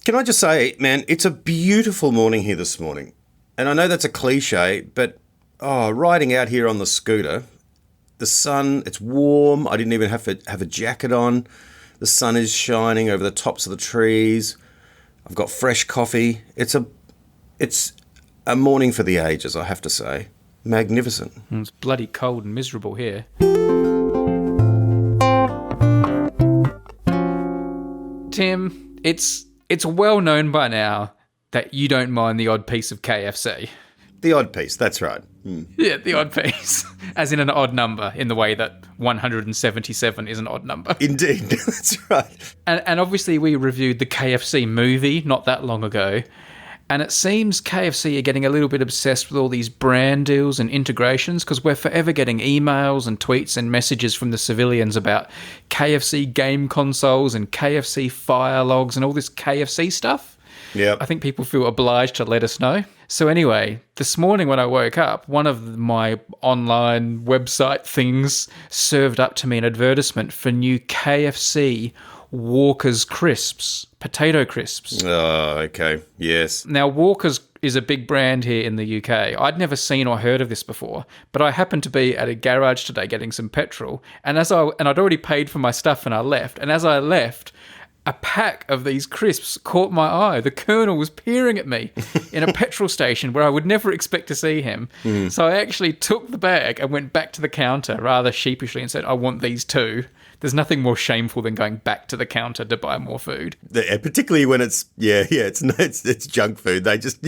Can I just say, man, it's a beautiful morning here this morning. And I know that's a cliche, but riding out here on the scooter, the sun, it's warm. I didn't even have to have a jacket on. The sun is shining over the tops of the trees. I've got fresh coffee. It's a morning for the ages, I have to say. Magnificent. It's bloody cold and miserable here. Tim, it's well known by now that you don't mind the odd piece of KFC. The odd piece, that's right. Yeah, the odd piece. As in an odd number, in the way that 177 is an odd number. Indeed, that's right. And obviously we reviewed the KFC movie not that long ago, and it seems KFC are getting a little bit obsessed with all these brand deals and integrations, because we're forever getting emails and tweets and messages from the civilians about KFC game consoles and KFC fire logs and all this KFC stuff. Yeah, I think people feel obliged to let us know. So anyway, this morning when I woke up, one of my online website things served up to me an advertisement for new KFC Walker's crisps, potato crisps. Oh, okay. Yes. Now, Walker's is a big brand here in the UK. I'd never seen or heard of this before, but I happened to be at a garage today getting some petrol, and I'd already paid for my stuff and I left. And as I left, a pack of these crisps caught my eye. The Colonel was peering at me in a petrol station where I would never expect to see him. So I actually took the bag and went back to the counter rather sheepishly and said, I want these too. There's nothing more shameful than going back to the counter to buy more food. Yeah, particularly when it's junk food. They just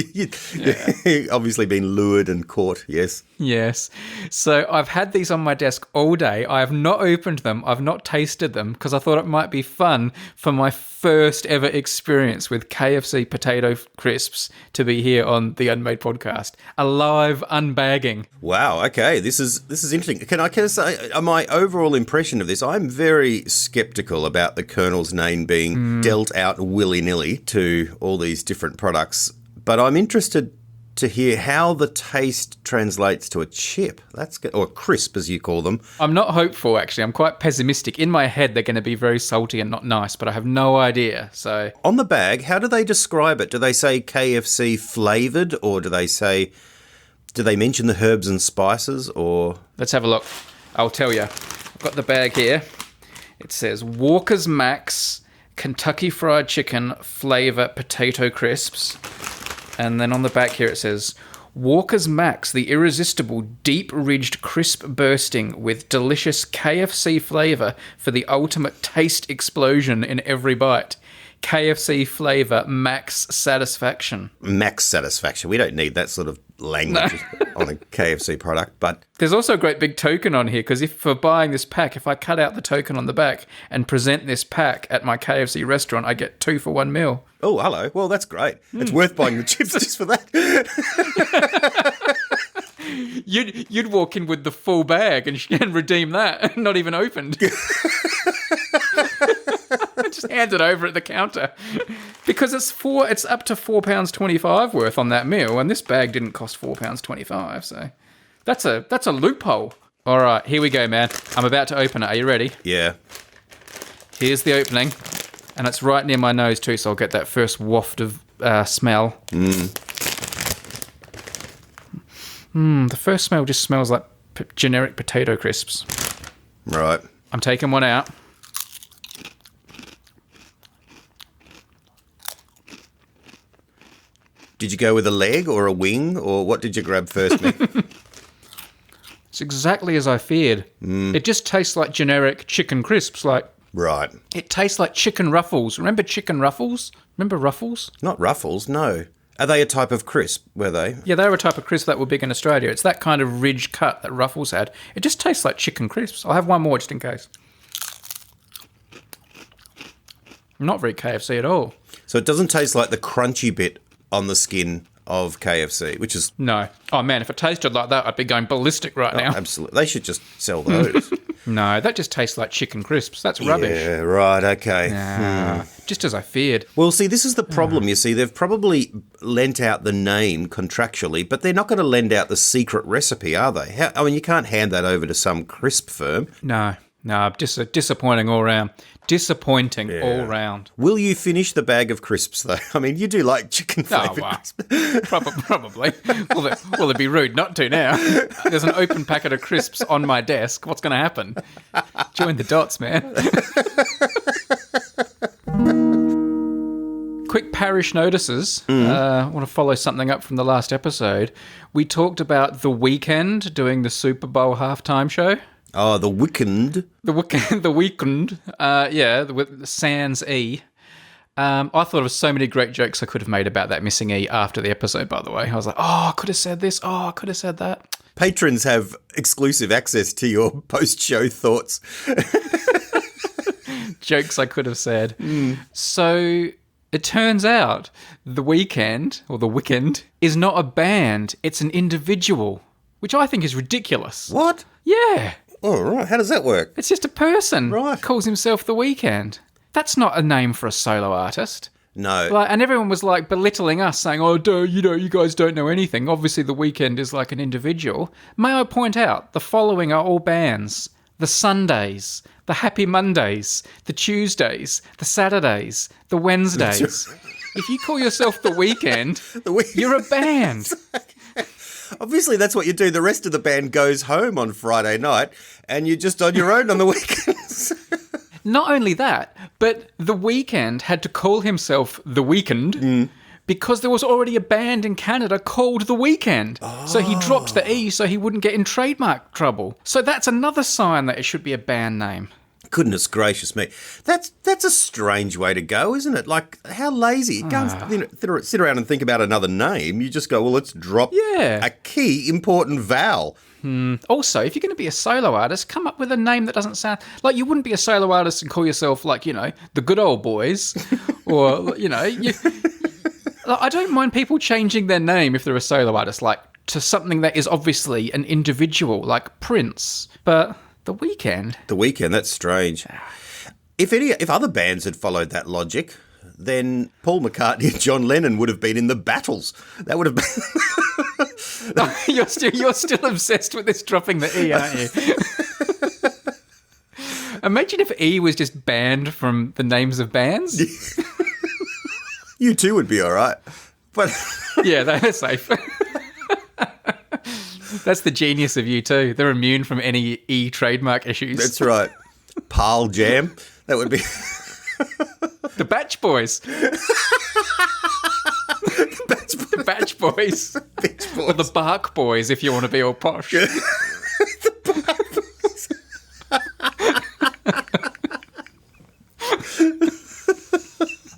obviously been lured and caught. Yes. Yes. So I've had these on my desk all day. I have not opened them. I've not tasted them because I thought it might be fun for my first ever experience with KFC potato crisps to be here on the Unmade podcast. A live unbagging. Wow. Okay. This is interesting. Can I say my overall impression of this? I'm very skeptical about the Colonel's name being dealt out willy-nilly to all these different products, but I'm interested to hear how the taste translates to a chip. That's good. Or a crisp, as you call them. I'm not hopeful, actually. I'm quite pessimistic. In my head, they're going to be very salty and not nice, but I have no idea. So on the bag, how do they describe it? Do they say KFC flavoured, or do they mention the herbs and spices, or? Let's have a look. I'll tell you. I've got the bag here. It says Walker's Max Kentucky Fried Chicken Flavour Potato Crisps. And then on the back here it says, Walker's Max, the irresistible, deep-ridged, crisp bursting with delicious KFC flavour for the ultimate taste explosion in every bite. KFC flavour max satisfaction. Max satisfaction. We don't need that sort of language on a KFC product, but there's also a great big token on here, because if for buying this pack, if I cut out the token on the back and present this pack at my KFC restaurant, I get 2 for $1. Oh, hello. Well, that's great. It's worth buying the chips just for that. You'd walk in with the full bag and redeem that, not even opened. Just hand it over at the counter, because it's up to £4.25 worth on that meal, and this bag didn't cost £4.25, so that's a loophole. All right, here we go, man. I'm about to open it. Are you ready? Yeah. Here's the opening, and it's right near my nose too, so I'll get that first waft of smell. The first smell just smells like generic potato crisps. Right. I'm taking one out. Did you go with a leg or a wing, or what did you grab first, Mick? It's exactly as I feared. It just tastes like generic chicken crisps. Right. It tastes like chicken ruffles. Remember chicken ruffles? Remember ruffles? Not ruffles, no. Are they a type of crisp, were they? Yeah, they were a type of crisp that were big in Australia. It's that kind of ridge cut that Ruffles had. It just tastes like chicken crisps. I'll have one more just in case. Not very KFC at all. So it doesn't taste like the crunchy bit on the skin of KFC, which is... No. Oh, man, if it tasted like that, I'd be going ballistic right now. Absolutely. They should just sell those. No, that just tastes like chicken crisps. That's rubbish. Yeah, right, okay. Nah, just as I feared. Well, see, this is the problem, you see. They've probably lent out the name contractually, but they're not going to lend out the secret recipe, are they? You can't hand that over to some crisp firm. No, disappointing all round. Disappointing all round. Will you finish the bag of crisps, though? I mean, you do like chicken flavoured crisps. Probably. Well, it'd be rude not to now. There's an open packet of crisps on my desk. What's going to happen? Join the dots, man. Quick parish notices. I want to follow something up from the last episode. We talked about The Weeknd doing the Super Bowl halftime show. Oh, the Weeknd. The Weeknd. With sans E. I thought of so many great jokes I could have made about that missing E after the episode, by the way. I was like, I could have said this. I could have said that. Patrons have exclusive access to your post-show thoughts. Jokes I could have said. So it turns out The Weeknd, is not a band. It's an individual, which I think is ridiculous. What? Yeah. Oh, right. How does that work? It's just a person. Right. Calls himself The Weeknd. That's not a name for a solo artist. No. And everyone was like belittling us, saying, you guys don't know anything. Obviously, The Weeknd is like an individual. May I point out, the following are all bands. The Sundays, the Happy Mondays, the Tuesdays, the Saturdays, the Wednesdays. If you call yourself The Weeknd, you're a band. Obviously, that's what you do. The rest of the band goes home on Friday night, and you're just on your own on the weekends. Not only that, but The Weeknd had to call himself The Weeknd because there was already a band in Canada called The Weeknd. Oh. So he dropped the E so he wouldn't get in trademark trouble. So that's another sign that it should be a band name. Goodness gracious me. That's a strange way to go, isn't it? Like, how lazy. You can't sit around and think about another name. You just go, well, let's drop a key important vowel. Also, if you're going to be a solo artist, come up with a name that doesn't sound... Like, you wouldn't be a solo artist and call yourself, like, the Good Old Boys. Or, I don't mind people changing their name if they're a solo artist, like, to something that is obviously an individual, like Prince. But... The Weeknd, that's strange. If other bands had followed that logic, then Paul McCartney and John Lennon would have been in the Battles. That would have been... No, you're still obsessed with this dropping the E, aren't you? Imagine if E was just banned from the names of bands. You too would be all right. But yeah, they're safe. That's the genius of U2. They're immune from any E trademark issues. That's right. Pal Jam. That would be... The Batch Boys. The Batch Boys. Or the Bark Boys, if you want to be all posh. The Bark Boys.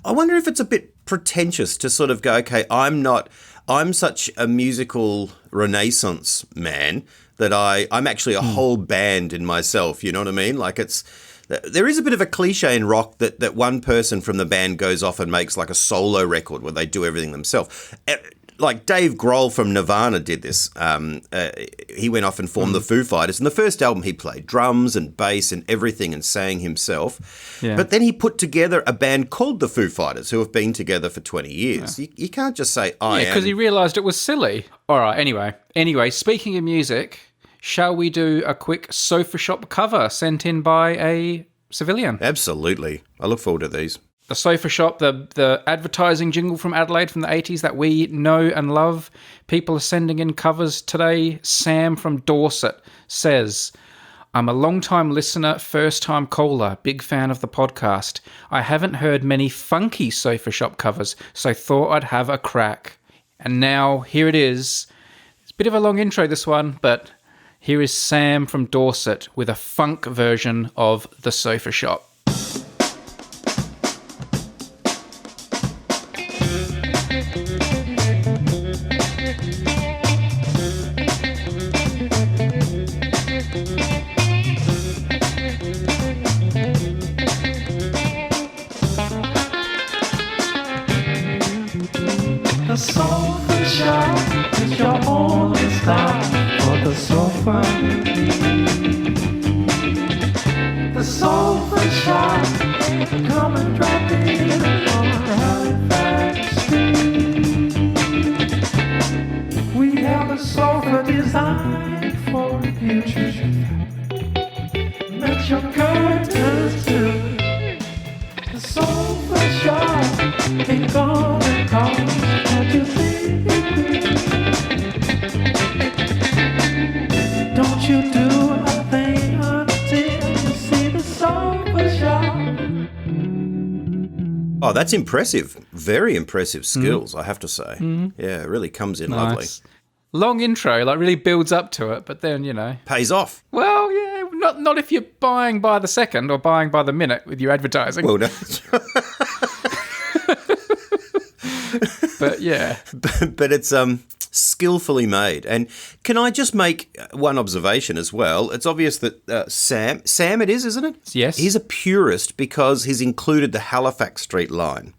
I wonder if it's a bit pretentious to sort of go, okay, I'm such a musical renaissance man that I'm actually a whole band in myself. You know what I mean? Like there is a bit of a cliche in rock that one person from the band goes off and makes like a solo record where they do everything themselves. Like Dave Grohl from Nirvana did this. He went off and formed the Foo Fighters. And the first album he played drums and bass and everything and sang himself. Yeah. But then he put together a band called the Foo Fighters who have been together for 20 years. Yeah. You can't just say, I am. Yeah, because he realised it was silly. All right, anyway, speaking of music, shall we do a quick Sofa Shop cover sent in by a civilian? Absolutely. I look forward to these. The Sofa Shop, the advertising jingle from Adelaide from the 80s that we know and love. People are sending in covers today. Sam from Dorset says, I'm a long-time listener, first-time caller, big fan of the podcast. I haven't heard many funky Sofa Shop covers, so thought I'd have a crack. And now, here it is. It's a bit of a long intro, this one, but here is Sam from Dorset with a funk version of The Sofa Shop. The sofa shop is your only stop for the sofa. The sofa shop, come and drop in on Halifax Street. We have a sofa designed for you to choose. Match your curtains too. all it costs. Can't you see? Don't you do a thing until you see the sofa shop. Oh, that's impressive. Very impressive skills, I have to say. Yeah, it really comes in lovely. Nice. Long intro, like really builds up to it, but then, Pays off. well, yeah, not if you're buying by the second or buying by the minute with your advertising. Well, no. But yeah. but it's skillfully made. And can I just make one observation as well? It's obvious that Sam it is, isn't it? Yes. He's a purist because he's included the Halifax Street line.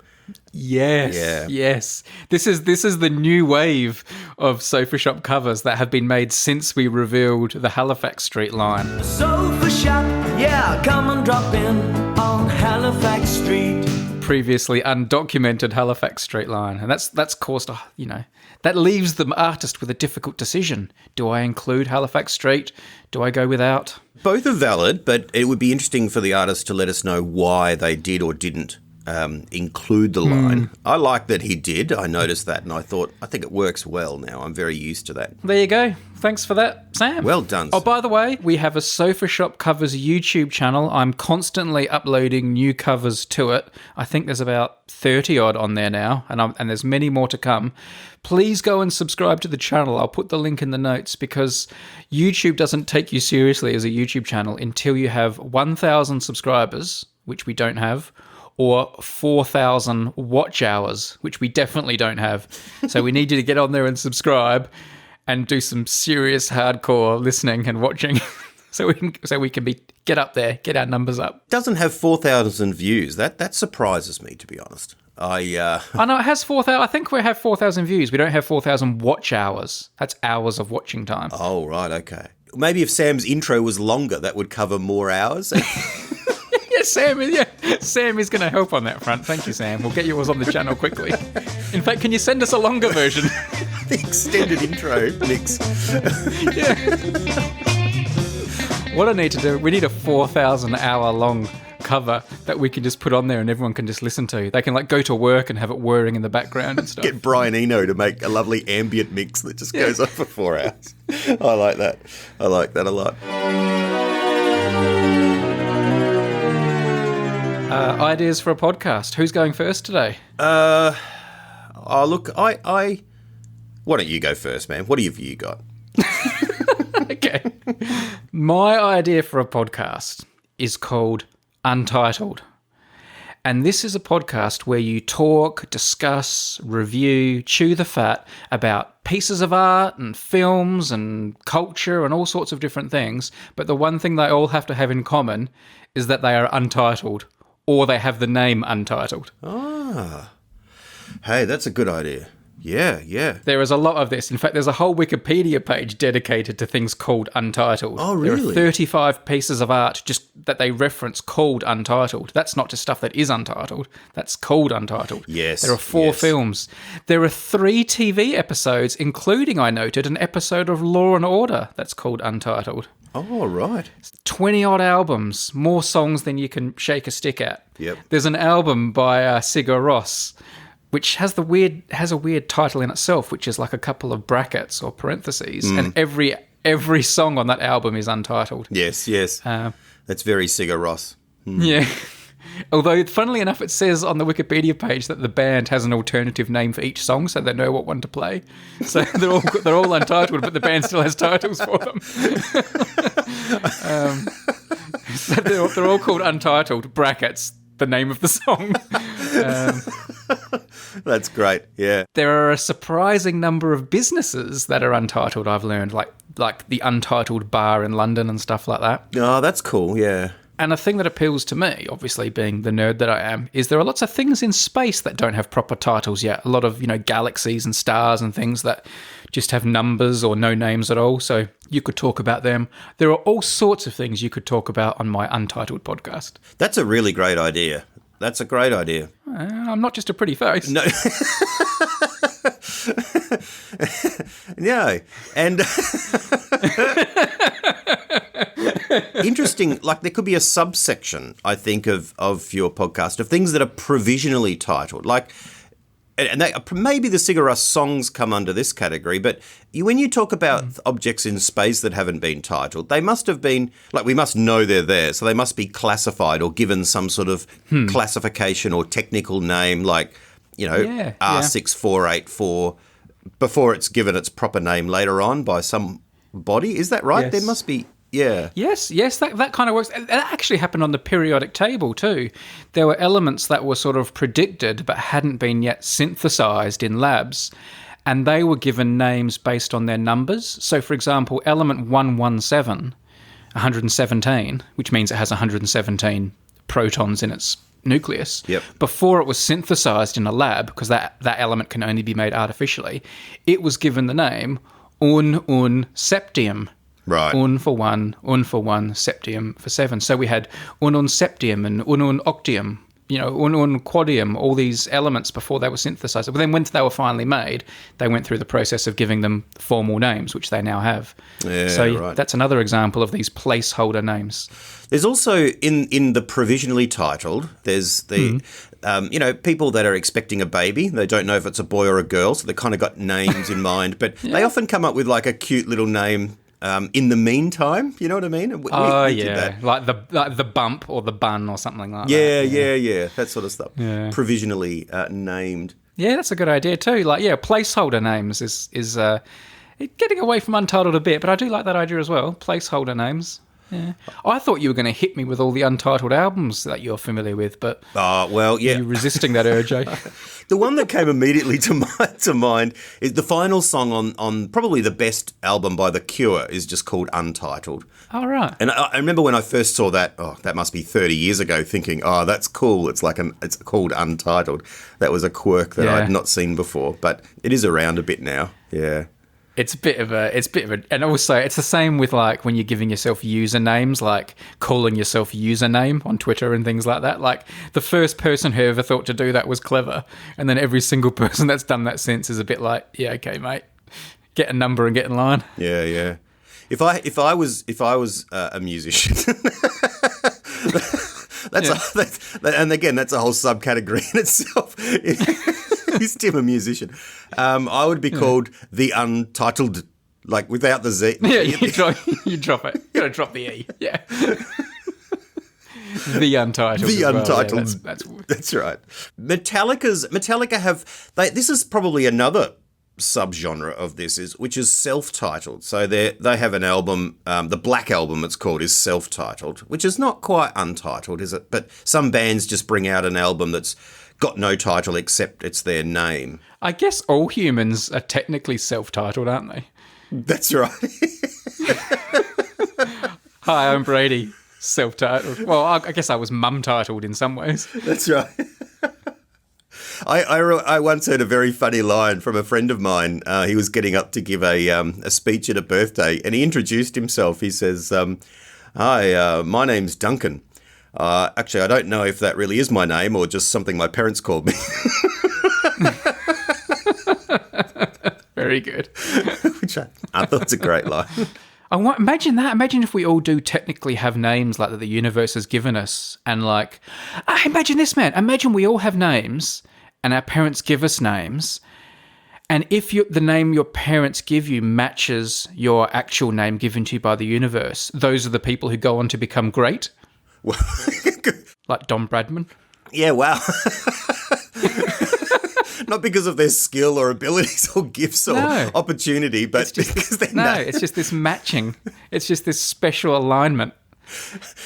Yes. Yeah. Yes. This is the new wave of sofa shop covers that have been made since we revealed the Halifax Street line. Sofa shop, yeah, come and drop in on Halifax Street. Previously undocumented Halifax Street line, and that's caused that leaves the artist with a difficult decision. Do I include Halifax Street? Do I go without? Both are valid, but it would be interesting for the artist to let us know why they did or didn't include the line. I like that he did. I noticed that, and I think it works well now. I'm very used to that. There you go. Thanks for that, Sam. Well done. Oh, by the way, we have a Sofa Shop Covers YouTube channel. I'm constantly uploading new covers to it. I think there's about 30 odd on there now, and there's many more to come. Please go and subscribe to the channel. I'll put the link in the notes because YouTube doesn't take you seriously as a YouTube channel until you have 1,000 subscribers, which we don't have, or 4,000 watch hours, which we definitely don't have. So we need you to get on there and subscribe and do some serious hardcore listening and watching so we can get up there, get our numbers up. Doesn't have 4,000 views. That surprises me, to be honest. I know it has 4,000. I think we have 4,000 views. We don't have 4,000 watch hours. That's hours of watching time. Oh, right, okay. Maybe if Sam's intro was longer, that would cover more hours. Sam is going to help on that front. Thank you, Sam. We'll get yours on the channel quickly. In fact, can you send us a longer version? The extended intro mix. What I need to do, we need a 4,000 hour long cover that we can just put on there and everyone can just listen to. They can go to work and have it whirring in the background and stuff. Get Brian Eno to make a lovely ambient mix that just goes on for 4 hours. I like that. I like that a lot. Ideas for a podcast. Who's going first today? Look, why don't you go first, man? What have you got? Okay. My idea for a podcast is called Untitled. And this is a podcast where you talk, discuss, review, chew the fat about pieces of art and films and culture and all sorts of different things. But the one thing they all have to have in common is that they are untitled, or they have the name Untitled. Ah. Hey, that's a good idea. Yeah. There is a lot of this. In fact, there's a whole Wikipedia page dedicated to things called Untitled. Oh, really? There are 35 pieces of art just that they reference called Untitled. That's not just stuff that is untitled. That's called Untitled. Yes. There are 4 films. There are 3 TV episodes, including, I noted, an episode of Law and Order that's called Untitled. Oh, right. 20-odd albums, more songs than you can shake a stick at. Yep. There's an album by Sigur Rós, which has a weird title in itself, which is like a couple of brackets or parentheses, and every song on that album is untitled. Yes. That's very Sigur Rós. Yeah. Although, funnily enough, it says on the Wikipedia page that the band has an alternative name for each song, so they know what one to play. So they're all untitled, but the band still has titles for them. So they're all called Untitled, brackets, the name of the song. That's great, yeah. There are a surprising number of businesses that are untitled, I've learned, like the Untitled Bar in London and stuff like that. Oh, that's cool, yeah. And a thing that appeals to me, obviously being the nerd that I am, is there are lots of things in space that don't have proper titles yet. A lot of, galaxies and stars and things that just have numbers or no names at all. So you could talk about them. There are all sorts of things you could talk about on my Untitled podcast. That's a really great idea. That's a great idea. I'm not just a pretty face. No. No. And interesting, there could be a subsection, I think, of your podcast of things that are provisionally titled. and maybe the Sigur Rós songs come under this category, but when you talk about objects in space that haven't been titled, they must have been, like, we must know they're there, so they must be classified or given some sort of classification or technical name, like, R6484, before it's given its proper name later on by some body. Is that right? Yes. There must be... Yeah. Yes, that kind of works. That actually happened on the periodic table too. There were elements that were sort of predicted but hadn't been yet synthesized in labs, and they were given names based on their numbers. So, for example, element 117, 117, which means it has 117 protons in its nucleus. Yep. Before it was synthesized in a lab, because that element can only be made artificially, it was given the name septium. Right. Un for one, septium for 7. So we had un septium and un octium, un quadium, all these elements before they were synthesized. But then once they were finally made, they went through the process of giving them formal names, which they now have. Yeah, so right. That's another example of these placeholder names. There's also, in the provisionally titled, there's the, people that are expecting a baby. They don't know if it's a boy or a girl, so they kind of got names in mind. But they often come up with like a cute little name in the meantime, you know what I mean? We did that. Like the bump or the bun or something like that. Yeah, that sort of stuff. Yeah. Provisionally named. Yeah, that's a good idea too. Like, placeholder names is getting away from Untitled a bit, but I do like that idea as well. Placeholder names. Yeah. I thought you were going to hit me with all the Untitled albums that you're familiar with, but you're resisting that urge, eh? The one that came immediately to mind is the final song on probably the best album by The Cure is just called Untitled. Oh, right. And I remember when I first saw that, that must be 30 years ago, thinking, that's cool. It's it's called Untitled. That was a quirk that I'd not seen before, but it is around a bit now. Yeah. It's a bit of a, and also it's the same with like when you're giving yourself usernames, like calling yourself username on Twitter and things like that. Like the first person who ever thought to do that was clever, and then every single person that's done that since is a bit like, yeah, okay, mate, get a number and get in line. Yeah. If I was a musician. And again, that's a whole subcategory in itself. Is Tim a musician? I would be called the Untitled, like without the Z. Yeah, you drop it. You gotta drop the E. Yeah. The Untitled. The Untitled. Yeah, that's right. Metallica have. This is probably another subgenre of this, which is self-titled. So they have an album, the Black Album it's called, is self-titled, which is not quite untitled, is it? But some bands just bring out an album that's got no title except it's their name. I guess all humans are technically self-titled, aren't they? That's right. Hi, I'm Brady. Self-titled. Well, I guess I was mum-titled in some ways. That's right. I once heard a very funny line from a friend of mine. He was getting up to give a speech at a birthday, and he introduced himself. He says, "Hi, my name's Duncan. Actually, I don't know if that really is my name or just something my parents called me." Very good. Which I thought was a great line. Imagine that. Imagine if we all do technically have names like that the universe has given us. And like, imagine this, man. Imagine we all have names and our parents give us names. And if the name your parents give you matches your actual name given to you by the universe, those are the people who go on to become great. Like Don Bradman. Yeah, wow. Not because of their skill or abilities or gifts or opportunity, but because they know. It's just this matching. It's just this special alignment.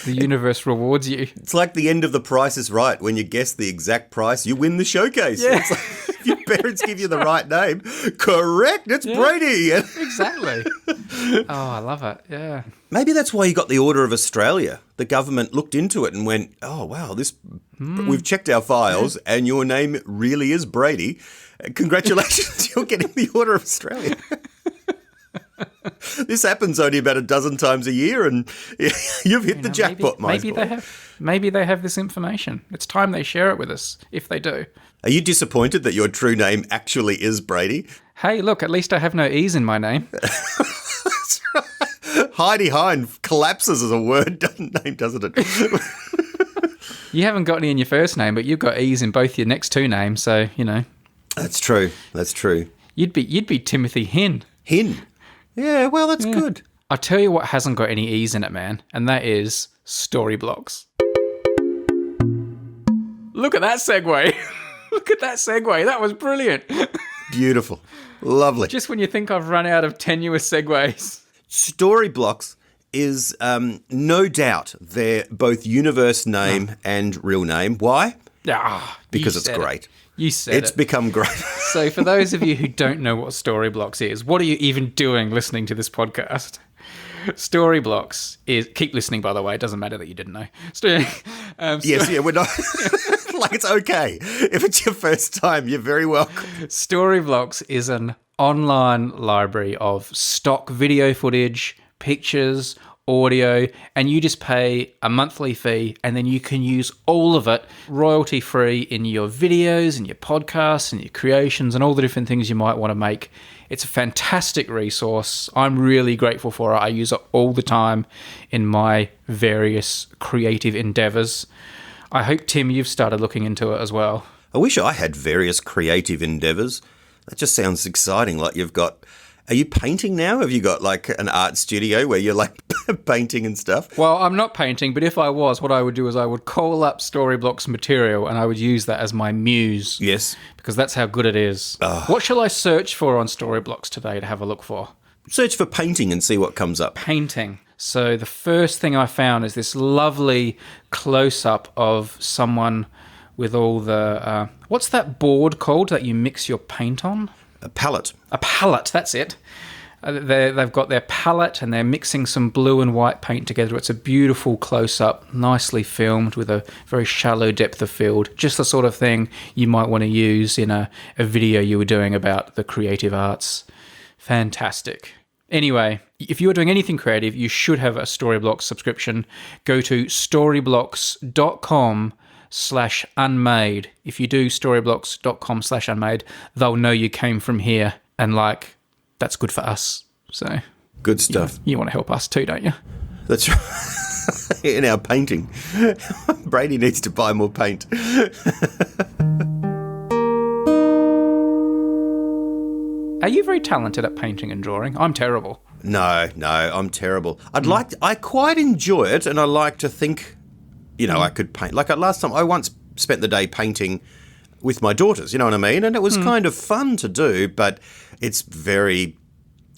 The universe rewards you. It's like the end of The Price is Right. When you guess the exact price, you win the showcase. Yeah. It's like, if your parents give you the right name, correct, it's Brady. Exactly. Oh, I love it. Yeah. Maybe that's why you got the Order of Australia. The government looked into it and went, oh, wow, we've checked our files and your name really is Brady. Congratulations, you're getting the Order of Australia. This happens only about a dozen times a year and you've hit the jackpot, maybe they have this information. It's time they share it with us, if they do. Are you disappointed that your true name actually is Brady? Hey, look, at least I have no E's in my name. That's right. Heidi Hine collapses as a word, doesn't it? You haven't got any in your first name, but you've got E's in both your next two names, so, That's true. That's true. You'd be Timothy Hinn. Hinn. Yeah, well, that's good. I'll tell you what hasn't got any E's in it, man, and that is Storyblocks. Look at that segue. Look at that segue. That was brilliant. Beautiful. Lovely. Just when you think I've run out of tenuous segues. Storyblocks is no doubt their both universe name and real name. Why? Because it's great. You said it's become great. So for those of you who don't know what Storyblocks is, what are you even doing listening to this podcast? Storyblocks is... Keep listening, by the way. It doesn't matter that you didn't know. Yes, yeah, we're not... like, it's okay. If it's your first time, you're very welcome. Storyblocks is an online library of stock video footage, pictures, audio, and you just pay a monthly fee and then you can use all of it royalty-free in your videos and your podcasts and your creations and all the different things you might want to make. It's a fantastic resource. I'm really grateful for it. I use it all the time in my various creative endeavours. I hope, Tim, you've started looking into it as well. I wish I had various creative endeavours. That just sounds exciting. Like you've got... Are you painting now? Have you got like an art studio where you're like painting and stuff? Well, I'm not painting, but if I was, what I would do is I would call up Storyblocks material and I would use that as my muse. Yes. Because that's how good it is. What shall I search for on Storyblocks today to have a look for? Search for painting and see what comes up. Painting. So the first thing I found is this lovely close-up of someone with all the... what's that board called that you mix your paint on? A palette. A palette, that's it. They've got their palette and they're mixing some blue and white paint together. It's a beautiful close-up, nicely filmed with a very shallow depth of field. Just the sort of thing you might want to use in a video you were doing about the creative arts. Fantastic. Anyway, if you're doing anything creative, you should have a Storyblocks subscription. Go to storyblocks.com/unmade. If you do storyblocks.com/unmade, they'll know you came from here, and like that's good for us. So good stuff. You want to help us too, don't you? That's right. In our painting. Brady needs to buy more paint. Are you very talented at painting and drawing? I'm terrible. No, I'm terrible. I quite enjoy it, and I like to think, I could paint. Like last time, I once spent the day painting with my daughters, you know what I mean? And it was kind of fun to do, but it's very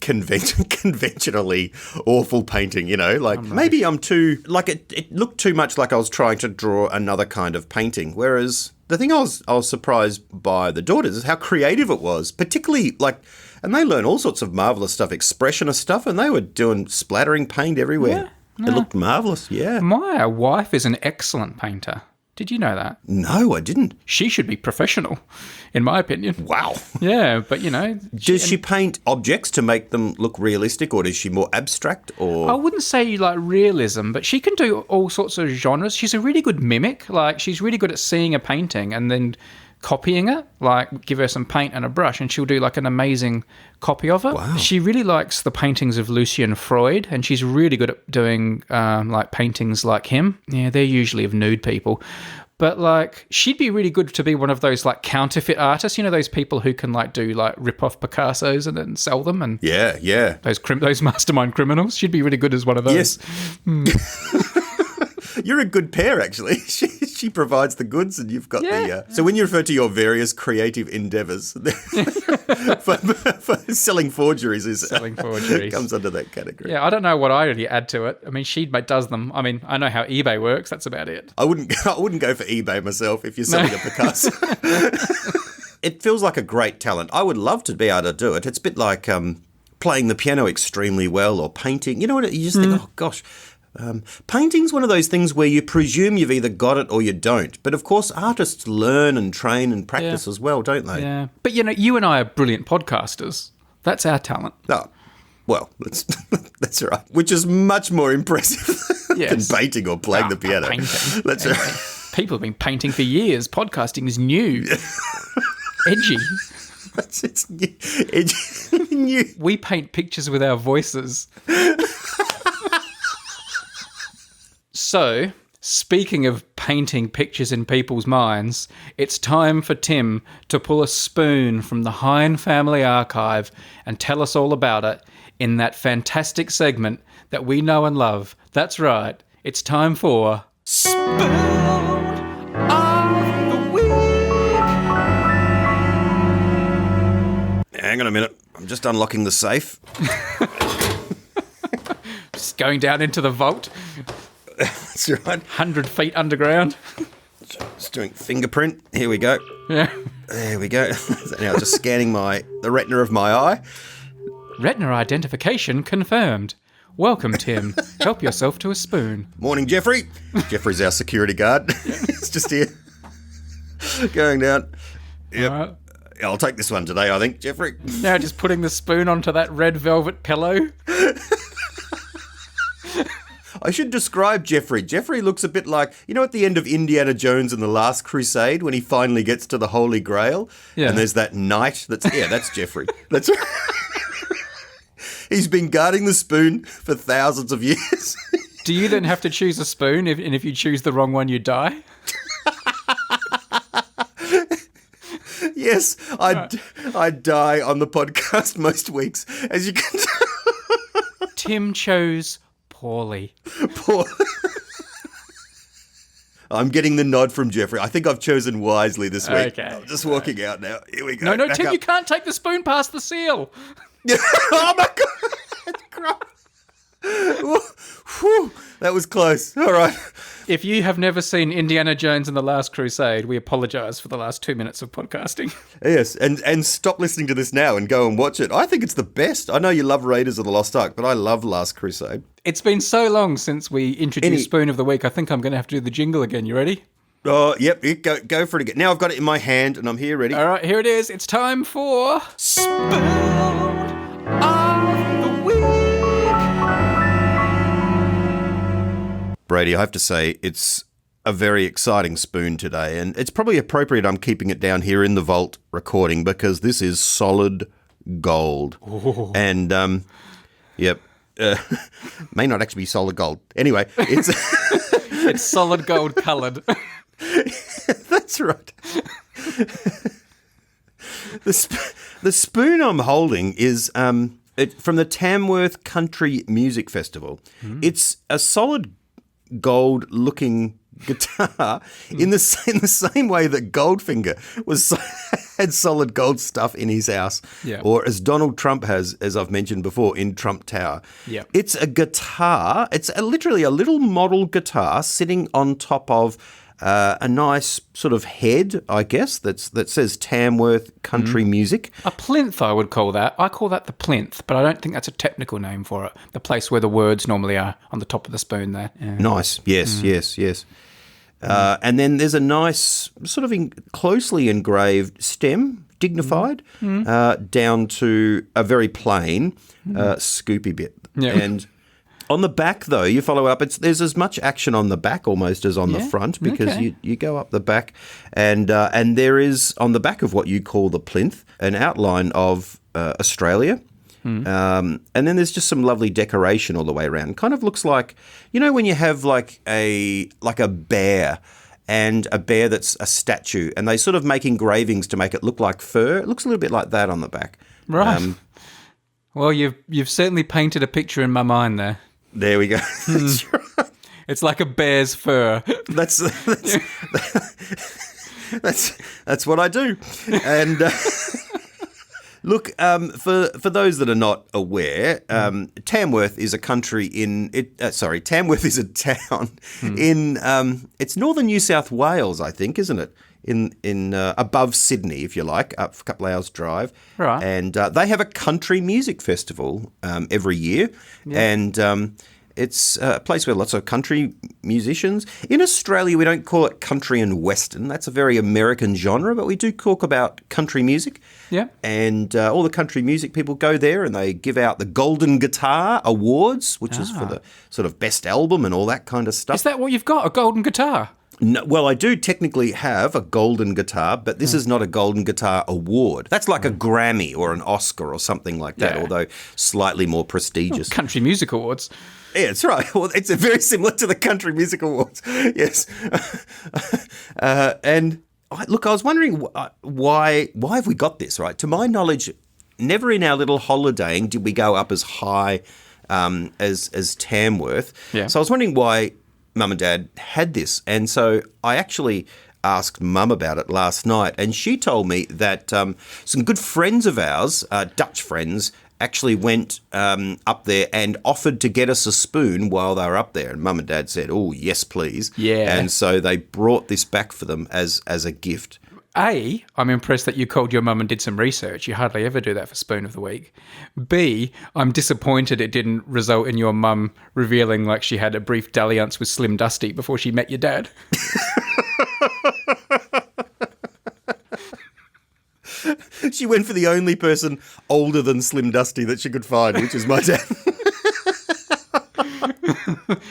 conventionally awful painting, maybe I'm too, it looked too much like I was trying to draw another kind of painting, whereas the thing I was surprised by the daughters is how creative it was, particularly and they learn all sorts of marvellous stuff, expressionist stuff, and they were doing splattering paint everywhere. Yeah, it looked marvellous, yeah. My wife is an excellent painter. Did you know that? No, I didn't. She should be professional, in my opinion. Wow. Yeah, but Does she paint objects to make them look realistic, or is she more abstract? Or I wouldn't say like realism, but she can do all sorts of genres. She's a really good mimic. Like she's really good at seeing a painting and then copying it. Like give her some paint and a brush and she'll do like an amazing copy of it. Wow. She really likes the paintings of Lucian Freud, and she's really good at doing like paintings like him. Yeah, they're usually of nude people. But like she'd be really good to be one of those like counterfeit artists, those people who can like do like rip off Picassos and then sell them, and yeah. Those mastermind criminals. She'd be really good as one of those. Yes. You're a good pair, actually. She provides the goods, and you've got the. So when you refer to your various creative endeavours, for selling forgeries comes under that category. Yeah, I don't know what I really add to it. I mean, she does them. I mean, I know how eBay works. That's about it. I wouldn't go for eBay myself if you're selling a Picasso. It feels like a great talent. I would love to be able to do it. It's a bit like playing the piano extremely well or painting. You know what? You just think, oh gosh. Painting's one of those things where you presume you've either got it or you don't. But of course, artists learn and train and practice as well, don't they? Yeah. But you and I are brilliant podcasters. That's our talent. Oh, well, that's all right. Which is much more impressive than painting or playing the piano. Painting. That's anyway, right. People have been painting for years. Podcasting is new. Edgy. It's new. Edgy. New. We paint pictures with our voices. So, speaking of painting pictures in people's minds, it's time for Tim to pull a spoon from the Hine family archive and tell us all about it in that fantastic segment that we know and love. That's right. It's time for Spoon of the Week. Hang on a minute. I'm just unlocking the safe. Just going down into the vault. That's right. 100 feet underground. Just doing fingerprint. Here we go. Yeah. There we go. Now just scanning the retina of my eye. Retina identification confirmed. Welcome, Tim. Help yourself to a spoon. Morning, Jeffrey. Jeffrey's our security guard. He's just here. Going down. Yep. All right. I'll take this one today, I think, Jeffrey. Now just putting the spoon onto that red velvet pillow. I should describe Jeffrey. Jeffrey looks a bit like, you know, at the end of Indiana Jones and the Last Crusade when he finally gets to the Holy Grail? Yeah. And there's that knight that's Jeffrey. That's right. He's been guarding the spoon for thousands of years. Do you then have to choose a spoon, and if you choose the wrong one, you die? Yes, I die on the podcast most weeks, as you can tell. Tim chose poorly. Poor. I'm getting the nod from Jeffrey. I think I've chosen wisely this week. Okay. I'm just walking out now. Here we go. No, Back Tim, up. you can't take the spoon past the seal. Oh my God. Whew, that was close. All right. If you have never seen Indiana Jones and the Last Crusade, we apologise for the last 2 minutes of podcasting. Yes, and stop listening to this now and go and watch it. I think it's the best. I know you love Raiders of the Lost Ark, but I love Last Crusade. It's been so long since we introduced Spoon of the Week. I think I'm going to have to do the jingle again. You ready? Oh, yep, go for it again. Now I've got it in my hand and I'm here ready. All right, here it is. It's time for Spoon of the Week. Brady, I have to say, it's a very exciting spoon today, and it's probably appropriate I'm keeping it down here in the vault recording because this is solid gold. Oh. And, yep, may not actually be solid gold. Anyway, it's... It's solid gold coloured. That's right. The spoon I'm holding is from the Tamworth Country Music Festival. It's a solid gold-looking guitar in the same way that Goldfinger had solid gold stuff in his house, or as Donald Trump has, as I've mentioned before, in Trump Tower. Yeah. It's a guitar. It's literally a little model guitar sitting on top of a nice sort of head, I guess, that says Tamworth Country Music. A plinth, I would call that. I call that the plinth, but I don't think that's a technical name for it. The place where the words normally are on the top of the spoon there. Yeah. Nice. Yes. And then there's a nice sort of closely engraved stem, dignified, down to a very plain scoopy bit. Yeah. And on the back, though, you follow up. There's as much action on the back almost as on the front because you go up the back, and there is on the back of what you call the plinth an outline of Australia. And then there's just some lovely decoration all the way around. Kind of looks like, you know, when you have like a bear and a bear that's a statue, and they sort of make engravings to make it look like fur. It looks a little bit like that on the back. Right. Well, you've certainly painted a picture in my mind there. There we go. That's right. It's like a bear's fur. That's what I do. And look, for those that are not aware, Tamworth is a country Tamworth is a town in it's northern New South Wales, I think, isn't it? In above Sydney, if you like, up a couple of hours drive. Right. And they have a country music festival every year, and it's a place where lots of country musicians. In Australia, we don't call it country and western. That's a very American genre, but we do talk about country music. Yeah. And all the country music people go there and they give out the Golden Guitar Awards, which is for the sort of best album and all that kind of stuff. Is that what you've got? A golden guitar? No, well, I do technically have a golden guitar, but this is not a golden guitar award. That's like a Grammy or an Oscar or something like that, Yeah. although slightly more prestigious. Country Music Awards. Yeah, that's right. Well, it's very similar to the Country Music Awards. Yes. I was wondering why have we got this, right? To my knowledge, never in our little holidaying did we go up as high as Tamworth. Yeah. So I was wondering why Mum and Dad had this. And so I actually asked Mum about it last night, and she told me that some good friends of ours, Dutch friends, actually went up there and offered to get us a spoon while they were up there. And Mum and Dad said, "Oh, yes, please." Yeah. And so they brought this back for them as a gift. A, I'm impressed that you called your mum and did some research. You hardly ever do that for Spoon of the Week. B, I'm disappointed it didn't result in your mum revealing like she had a brief dalliance with Slim Dusty before she met your dad. She went for the only person older than Slim Dusty that she could find, which is my dad.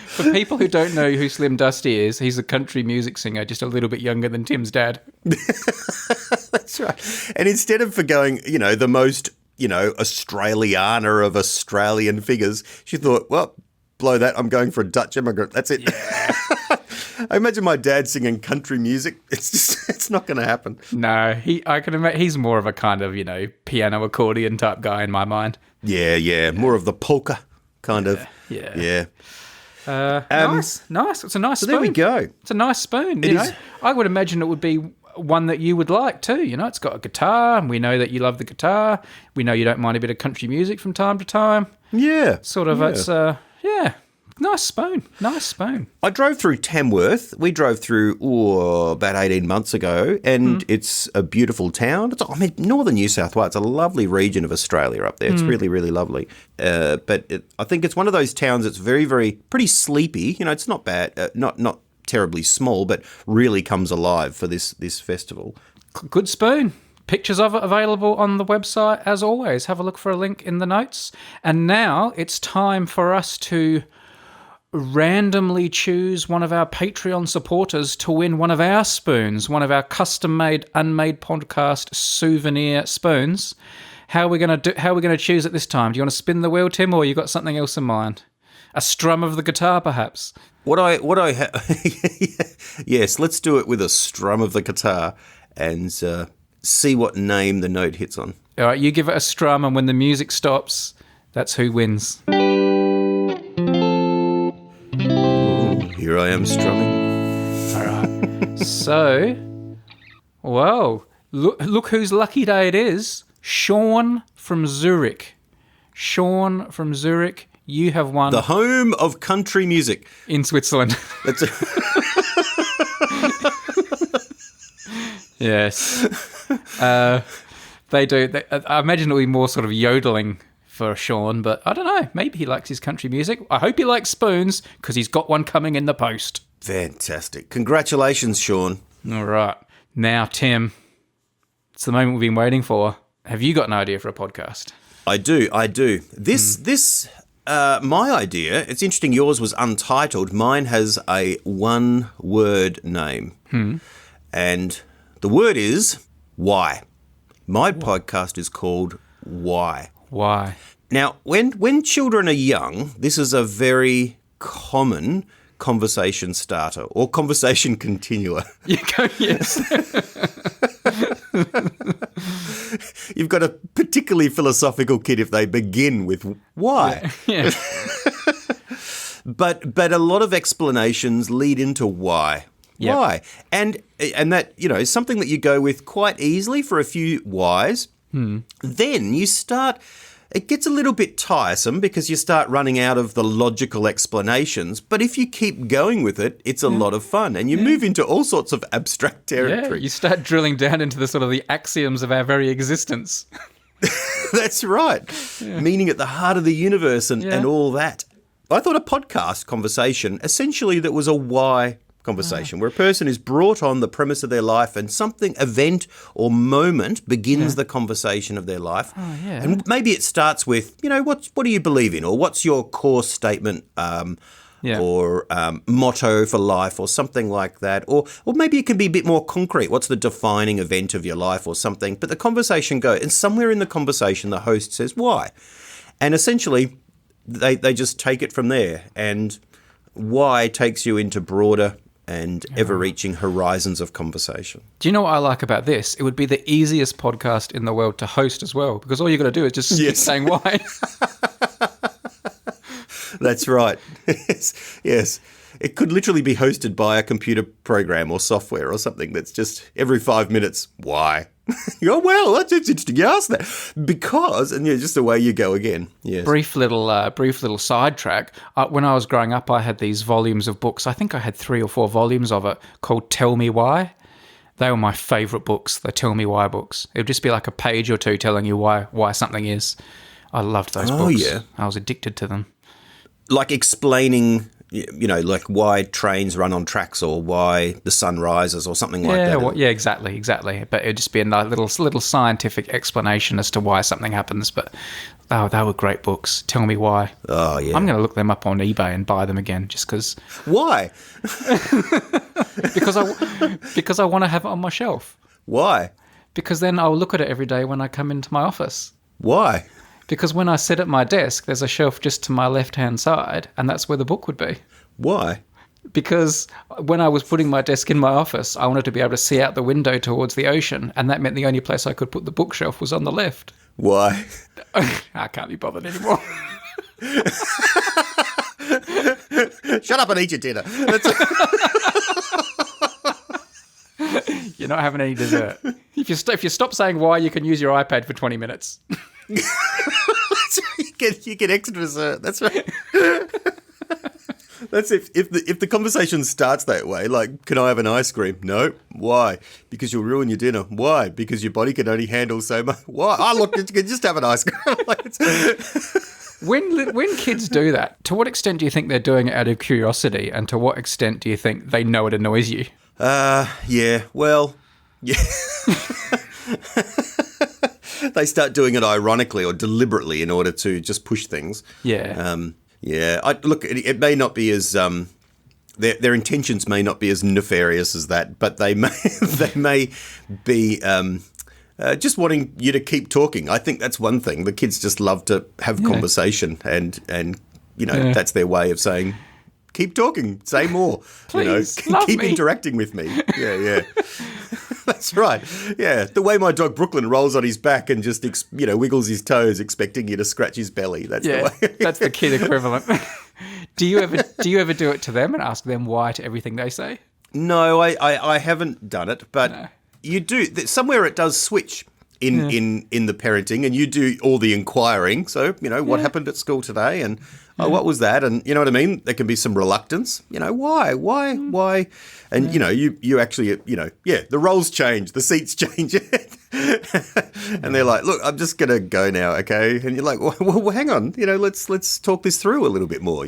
For people who don't know who Slim Dusty is, he's a country music singer, just a little bit younger than Tim's dad. That's right. And instead of for going, the most, Australiana of Australian figures, she thought, well, blow that. I'm going for a Dutch immigrant. That's it. Yeah. I imagine my dad singing country music. It's not going to happen. No, I can imagine he's more of a kind of, piano accordion type guy in my mind. Yeah. More of the polka kind of. Yeah. Yeah. Nice. It's a nice spoon. There we go. It's a nice spoon. It is. I would imagine it would be one that you would like too. It's got a guitar, and we know that you love the guitar. We know you don't mind a bit of country music from time to time. Yeah. Sort of. Yeah. It's nice spoon. Nice spoon. I drove through Tamworth. We drove through about 18 months ago, and it's a beautiful town. Northern New South Wales. It's a lovely region of Australia up there. It's really, really lovely. But I think it's one of those towns that's very, very pretty sleepy. It's not bad, not terribly small, but really comes alive for this festival. Good spoon. Pictures of it available on the website as always. Have a look for a link in the notes. And now it's time for us to randomly choose one of our Patreon supporters to win one of our spoons, one of our custom-made Unmade podcast souvenir spoons. How are we going to choose it this time? Do you want to spin the wheel, Tim, or you got something else in mind? A strum of the guitar, perhaps? Yes, let's do it with a strum of the guitar and see what name the note hits on. All right, you give it a strum, and when the music stops, that's who wins. Here I am strumming. All right. So, whoa, look whose lucky day it is. Sean from Zurich. Sean from Zurich, you have won. The home of country music. In Switzerland. That's Yes. They do. I imagine it'll be more sort of yodeling for Sean, but I don't know. Maybe he likes his country music. I hope he likes spoons, because he's got one coming in the post. Fantastic. Congratulations, Sean. All right. Now, Tim, it's the moment we've been waiting for. Have you got an idea for a podcast? I do. This my idea, it's interesting, yours was Untitled. Mine has a one-word name. And the word is why. My podcast is called Why. Why? Now, when children are young, this is a very common conversation starter or conversation continuer. Yes. You've got a particularly philosophical kid if they begin with why. Yeah. But a lot of explanations lead into why. Yep. Why? And that, is something that you go with quite easily for a few whys. Then you start, it gets a little bit tiresome because you start running out of the logical explanations. But if you keep going with it, it's a lot of fun. And you move into all sorts of abstract territory. Yeah, you start drilling down into the sort of the axioms of our very existence. That's right. Meaning at the heart of the universe and all that. I thought a podcast conversation, essentially that was a why conversation, where a person is brought on the premise of their life and something, event or moment begins the conversation of their life. Oh, yeah. And maybe it starts with, what do you believe in? Or what's your core statement Yeah. or motto for life or something like that. Or maybe it can be a bit more concrete. What's the defining event of your life or something? But the conversation goes, and somewhere in the conversation, the host says, why? And essentially, they just take it from there. And why takes you into broader and ever-reaching horizons of conversation. Do you know what I like about this? It would be the easiest podcast in the world to host as well, because all you got to do is just keep saying why. That's right. Yes. It could literally be hosted by a computer program or software or something that's just every 5 minutes, why? You go, well, that's interesting you ask that. Because, and just the way you go again. Yes. Brief little sidetrack. When I was growing up, I had these volumes of books. I think I had 3 or 4 volumes of it called Tell Me Why. They were my favourite books, the Tell Me Why books. It would just be like a page or two telling you why something is. I loved those books. Yeah. I was addicted to them. Like explaining, like why trains run on tracks or why the sun rises or something like that. Yeah, exactly. But it would just be a little scientific explanation as to why something happens. But they were great books. Tell Me Why. Oh, yeah. I'm going to look them up on eBay and buy them again just because. Why? because I want to have it on my shelf. Why? Because then I'll look at it every day when I come into my office. Why? Because when I sit at my desk, there's a shelf just to my left-hand side, and that's where the book would be. Why? Because when I was putting my desk in my office, I wanted to be able to see out the window towards the ocean, and that meant the only place I could put the bookshelf was on the left. Why? I can't be bothered anymore. Shut up and eat your dinner. You're not having any dessert. If you stop saying why, you can use your iPad for 20 minutes. That's right. You get extra dessert. That's right. That's if the conversation starts that way, like, can I have an ice cream? No. Why? Because you'll ruin your dinner. Why? Because your body can only handle so much. Why? Oh, look, you can just have an ice cream. When kids do that, to what extent do you think they're doing it out of curiosity, and to what extent do you think they know it annoys you? Yeah. Well, yeah. They start doing it ironically or deliberately in order to just push things. Yeah. Yeah. Look, it may not be as their intentions may not be as nefarious as that, but they may be just wanting you to keep talking. I think that's one thing. The kids just love to have conversation, and that's their way of saying, keep talking, say more. Please, love keep me. Interacting with me. Yeah. That's right. Yeah, the way my dog Brooklyn rolls on his back and just wiggles his toes, expecting you to scratch his belly. That's the way. That's the kid equivalent. Do you ever do it to them and ask them why to everything they say? No, I haven't done it, but you do. Somewhere it does switch in the parenting, and you do all the inquiring. So what happened at school today, and what was that, and you know what I mean. There can be some reluctance. Why, and you actually the roles change, the seats change, and they're like, look, I'm just gonna go now, okay? And you're like, well hang on, let's talk this through a little bit more,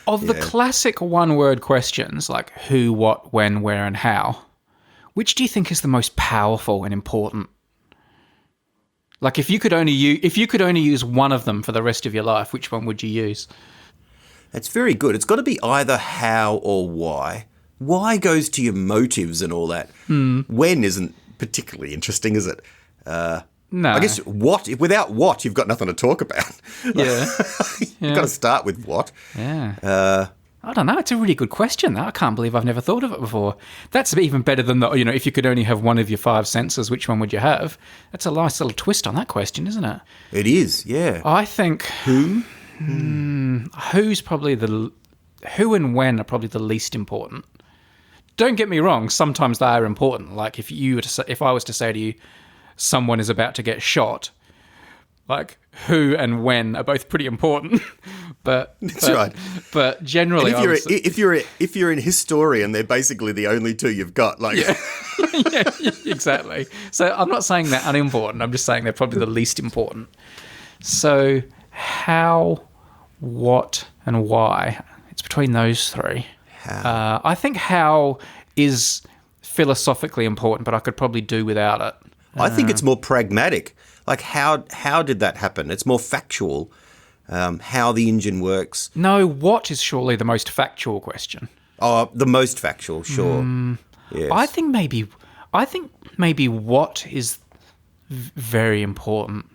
Of the classic one-word questions like who, what, when, where, and how, which do you think is the most powerful and important? Like, if you could only use one of them for the rest of your life, which one would you use? That's very good. It's got to be either how or why. Why goes to your motives and all that. When isn't particularly interesting, is it? No. I guess what. Without what, you've got nothing to talk about. Yeah. You've got to start with what. Yeah. I don't know. It's a really good question. I can't believe I've never thought of it before. That's even better than if you could only have one of your 5 senses, which one would you have? That's a nice little twist on that question, isn't it? It is, yeah. I think who who's probably who and when are probably the least important. Don't get me wrong. Sometimes they are important. Like if I was to say to you, someone is about to get shot, like who and when are both pretty important. That's right. But generally, if you're an historian, they're basically the only two you've got. Like, yeah, exactly. So I'm not saying they're unimportant. I'm just saying they're probably the least important. So how, what, and why? It's between those three. How. I think how is philosophically important, but I could probably do without it. I think it's more pragmatic. Like, how did that happen? It's more factual. how the engine works. No, what is surely the most factual question? Oh, the most factual, sure. Yes. I think maybe what is very important.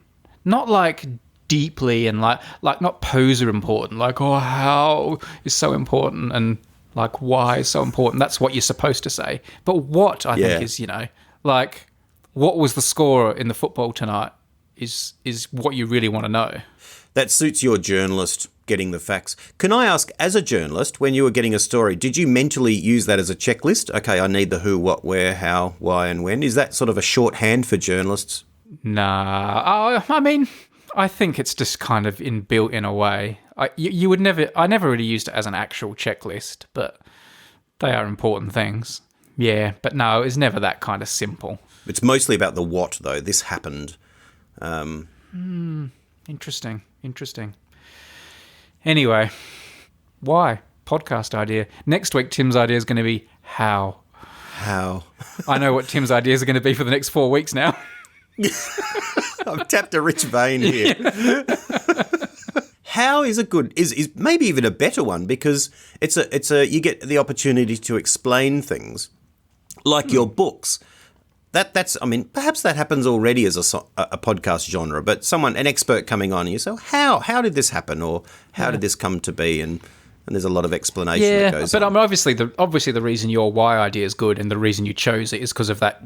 Not like deeply and like not poser important, like, oh, how is so important and like why is so important. That's what you're supposed to say. But what I think is, like what was the score in the football tonight is what you really want to know. That suits your journalist getting the facts. Can I ask, as a journalist, when you were getting a story, did you mentally use that as a checklist? Okay, I need the who, what, where, how, why, and when. Is that sort of a shorthand for journalists? Nah, I mean, I think it's just kind of inbuilt in a way. I never really used it as an actual checklist, but they are important things. Yeah, but no, it's never that kind of simple. It's mostly about the what, though. This happened. Interesting. Anyway, why? Podcast idea. Next week, Tim's idea is going to be how. How? I know what Tim's ideas are going to be for the next 4 weeks now. I've tapped a rich vein here. How is a good is maybe even a better one, because it's a you get the opportunity to explain things like your books. That's I mean, perhaps that happens already as a podcast genre, but an expert coming on and you say, how did this happen, or how did this come to be, and there's a lot of explanation that goes on. I mean, obviously the reason your why idea is good and the reason you chose it is because of that,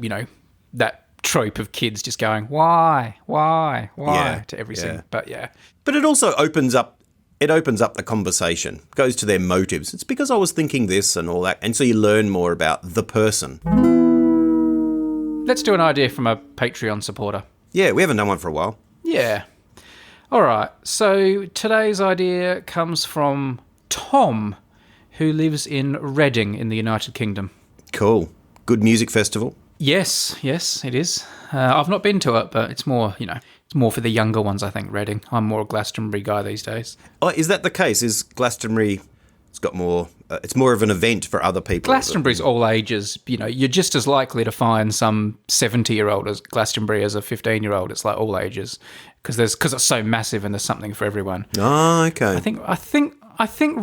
that trope of kids just going why to everything. Yeah. But it also opens up the conversation, goes to their motives. It's because I was thinking this and all that, and so you learn more about the person. Let's do an idea from a Patreon supporter. Yeah, we haven't done one for a while. Yeah. All right. So today's idea comes from Tom, who lives in Reading in the United Kingdom. Cool. Good music festival. Yes, it is. I've not been to it, but it's more, it's more for the younger ones, I think, Reading. I'm more a Glastonbury guy these days. Oh, is that the case? Is Glastonbury... It's got more... it's more of an event for other people. Glastonbury's all ages. You're just as likely to find some 70-year-old as Glastonbury as a 15-year-old. It's like all ages because it's so massive and there's something for everyone. Oh, okay. I think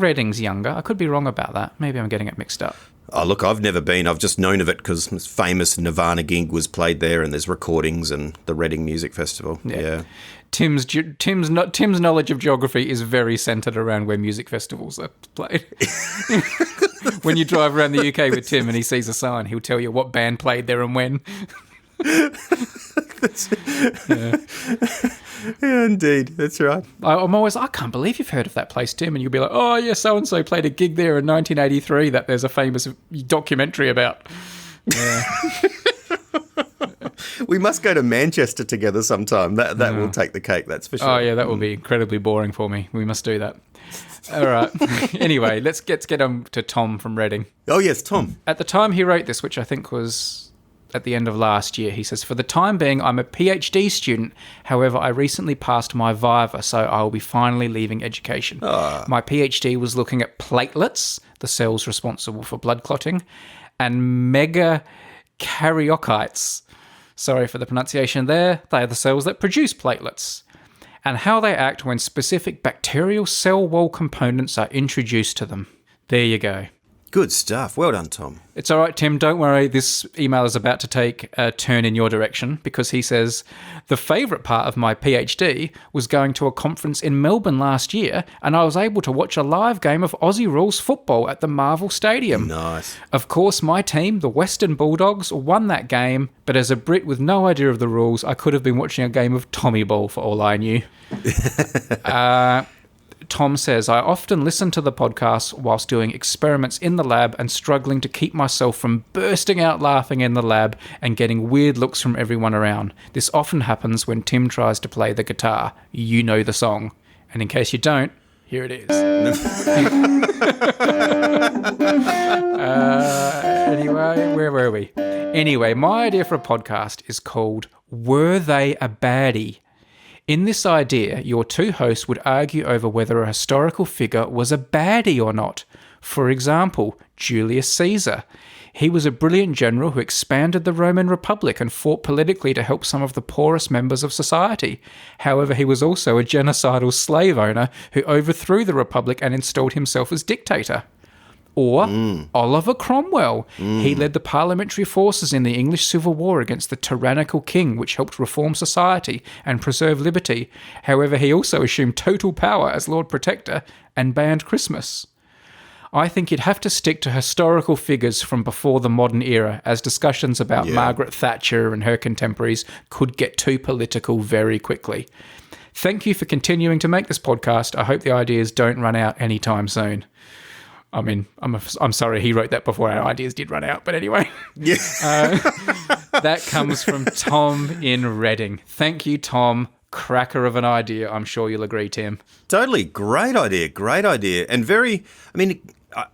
Reading's younger. I could be wrong about that. Maybe I'm getting it mixed up. Oh, look, I've never been. I've just known of it because this famous Nirvana gig was played there, and there's recordings and the Reading Music Festival. Yeah. Tim's knowledge of geography is very centred around where music festivals are played. When you drive around the UK with Tim and he sees a sign, he'll tell you what band played there and when. Yeah, indeed. That's right. I'm always, I can't believe you've heard of that place, Tim. And you'll be like, oh, yeah, so-and-so played a gig there in 1983 that there's a famous documentary about. Yeah. We must go to Manchester together sometime. That will take the cake, that's for sure. Oh, yeah, that will be incredibly boring for me. We must do that. All right. Anyway, let's get on to Tom from Reading. Oh, yes, Tom. At the time he wrote this, which I think was at the end of last year, he says, for the time being, I'm a PhD student. However, I recently passed my Viva, so I will be finally leaving education. My PhD was looking at platelets, the cells responsible for blood clotting, and megakaryocytes. Sorry for the pronunciation there. They are the cells that produce platelets, and how they act when specific bacterial cell wall components are introduced to them. There you go. Good stuff. Well done, Tom. It's all right, Tim. Don't worry. This email is about to take a turn in your direction because he says, the favourite part of my PhD was going to a conference in Melbourne last year and I was able to watch a live game of Aussie Rules football at the Marvel Stadium. Nice. Of course, my team, the Western Bulldogs, won that game, but as a Brit with no idea of the rules, I could have been watching a game of Tommy Ball for all I knew. Tom says, I often listen to the podcast whilst doing experiments in the lab and struggling to keep myself from bursting out laughing in the lab and getting weird looks from everyone around. This often happens when Tim tries to play the guitar. You know the song. And in case you don't, here it is. Anyway, where were we? Anyway, my idea for a podcast is called Were They a Baddie? In this idea, your two hosts would argue over whether a historical figure was a baddie or not. For example, Julius Caesar. He was a brilliant general who expanded the Roman Republic and fought politically to help some of the poorest members of society. However, he was also a genocidal slave owner who overthrew the Republic and installed himself as dictator. Or Oliver Cromwell. He led the parliamentary forces in the English Civil War against the tyrannical king, which helped reform society and preserve liberty. However, he also assumed total power as Lord Protector and banned Christmas. I think you'd have to stick to historical figures from before the modern era, as discussions about Margaret Thatcher and her contemporaries could get too political very quickly. Thank you for continuing to make this podcast. I hope the ideas don't run out anytime soon. I mean, I'm sorry he wrote that before our ideas did run out, but anyway. Yeah. That comes from Tom in Reading. Thank you, Tom. Cracker of an idea. I'm sure you'll agree, Tim. Totally. Great idea. And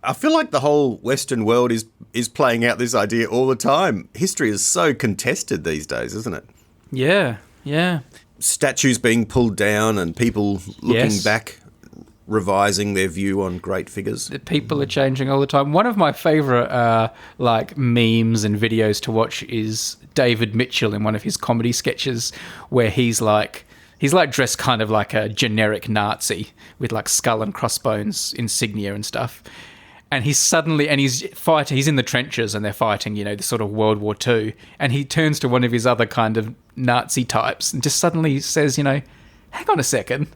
I feel like the whole Western world is playing out this idea all the time. History is so contested these days, isn't it? Yeah. Statues being pulled down and people looking back, revising their view on great figures. The people are changing all the time. One of my favourite memes and videos to watch is David Mitchell in one of his comedy sketches where he's dressed kind of like a generic Nazi with like skull and crossbones insignia and stuff. And he's fighting, he's in the trenches and they're fighting, the sort of World War II. And he turns to one of his other kind of Nazi types and just suddenly says, hang on a second.